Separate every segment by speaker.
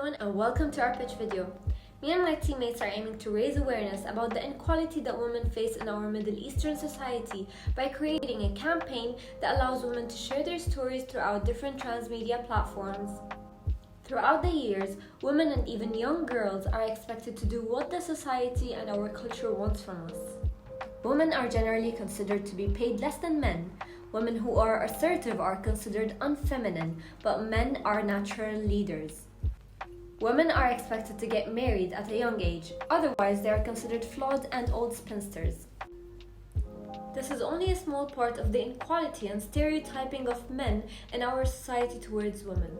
Speaker 1: everyone and welcome to our pitch video. Me and my teammates are aiming to raise awareness about the inequality that women face in our Middle Eastern society by creating a campaign that allows women to share their stories throughout different transmedia platforms. Throughout the years, women and even young girls are expected to do what the society and our culture wants from us. Women are generally considered to be paid less than men. Women who are assertive are considered unfeminine, but men are natural leaders. Women are expected to get married at a young age, otherwise they are considered flawed and old spinsters. This is only a small part of the inequality and stereotyping of men in our society towards women.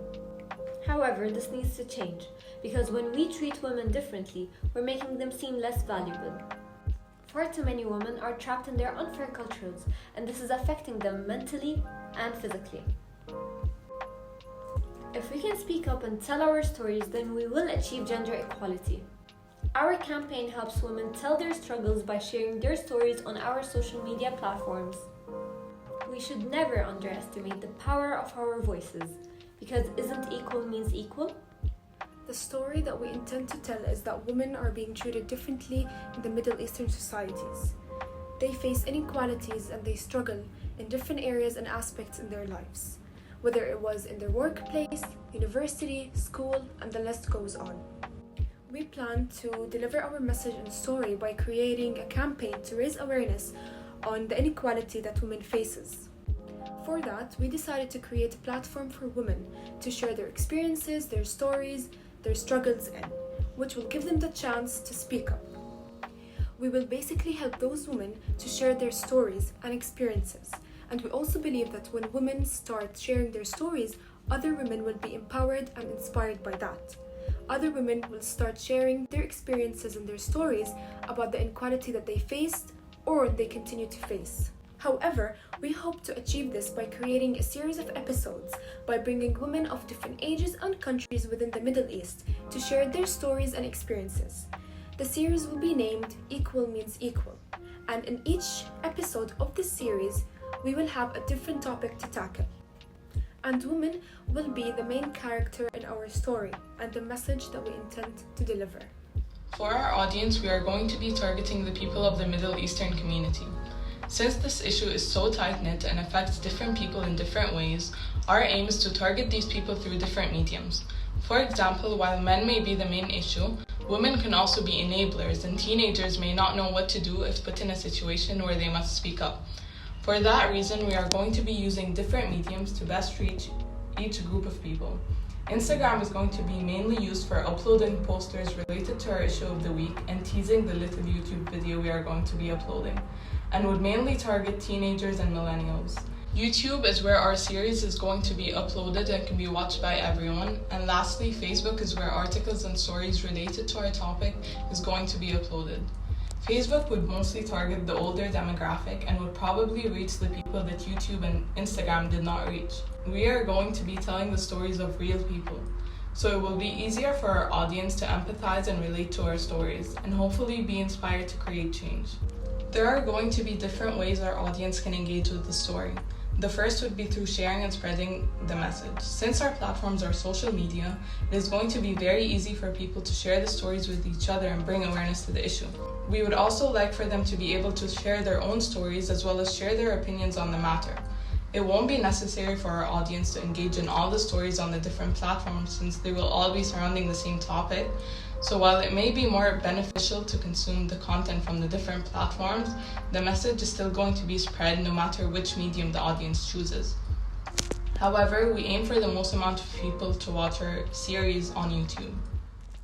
Speaker 1: However, this needs to change, because when we treat women differently, we're making them seem less valuable. Far too many women are trapped in their unfair cultures, and this is affecting them mentally and physically. If we can speak up and tell our stories, then we will achieve gender equality. Our campaign helps women tell their struggles by sharing their stories on our social media platforms. We should never underestimate the power of our voices, because isn't equal means equal?
Speaker 2: The story that we intend to tell is that women are being treated differently in the Middle Eastern societies. They face inequalities and they struggle in different areas and aspects in their lives, whether it was in their workplace, university, school, and the list goes on. We plan to deliver our message and story by creating a campaign to raise awareness on the inequality that women faces. For that, we decided to create a platform for women to share their experiences, their stories, their struggles in, which will give them the chance to speak up. We will basically help those women to share their stories and experiences. And we also believe that when women start sharing their stories, other women will be empowered and inspired by that. Other women will start sharing their experiences and their stories about the inequality that they faced or they continue to face. However, we hope to achieve this by creating a series of episodes by bringing women of different ages and countries within the Middle East to share their stories and experiences. The series will be named Equal Means Equal, and in each episode of this series, we will have a different topic to tackle. And women will be the main character in our story and the message that we intend to deliver.
Speaker 3: For our audience, we are going to be targeting the people of the Middle Eastern community. Since this issue is so tight-knit and affects different people in different ways, our aim is to target these people through different mediums. For example, while men may be the main issue, women can also be enablers, and teenagers may not know what to do if put in a situation where they must speak up. For that reason, we are going to be using different mediums to best reach each group of people. Instagram is going to be mainly used for uploading posters related to our issue of the week and teasing the little YouTube video we are going to be uploading, and would mainly target teenagers and millennials. YouTube is where our series is going to be uploaded and can be watched by everyone. And lastly, Facebook is where articles and stories related to our topic is going to be uploaded. Facebook would mostly target the older demographic and would probably reach the people that YouTube and Instagram did not reach. We are going to be telling the stories of real people, so it will be easier for our audience to empathize and relate to our stories, and hopefully be inspired to create change. There are going to be different ways our audience can engage with the story. The first would be through sharing and spreading the message. Since our platforms are social media, it is going to be very easy for people to share the stories with each other and bring awareness to the issue. We would also like for them to be able to share their own stories as well as share their opinions on the matter. It won't be necessary for our audience to engage in all the stories on the different platforms since they will all be surrounding the same topic. So while it may be more beneficial to consume the content from the different platforms, the message is still going to be spread no matter which medium the audience chooses. However, we aim for the most amount of people to watch our series on YouTube.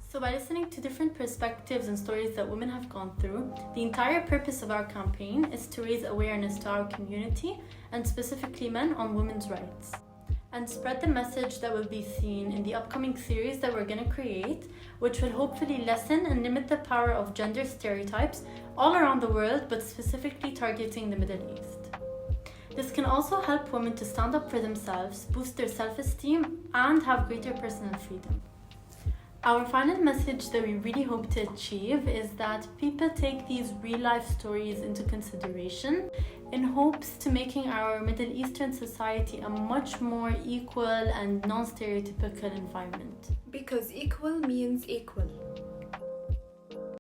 Speaker 4: So by listening to different perspectives and stories that women have gone through, the entire purpose of our campaign is to raise awareness to our community, and specifically men, on women's rights, and spread the message that will be seen in the upcoming series that we're going to create, which will hopefully lessen and limit the power of gender stereotypes all around the world, but specifically targeting the Middle East. This can also help women to stand up for themselves, boost their self-esteem, and have greater personal freedom. Our final message that we really hope to achieve is that people take these real-life stories into consideration in hopes to making our Middle Eastern society a much more equal and non-stereotypical environment.
Speaker 2: Because equal means equal.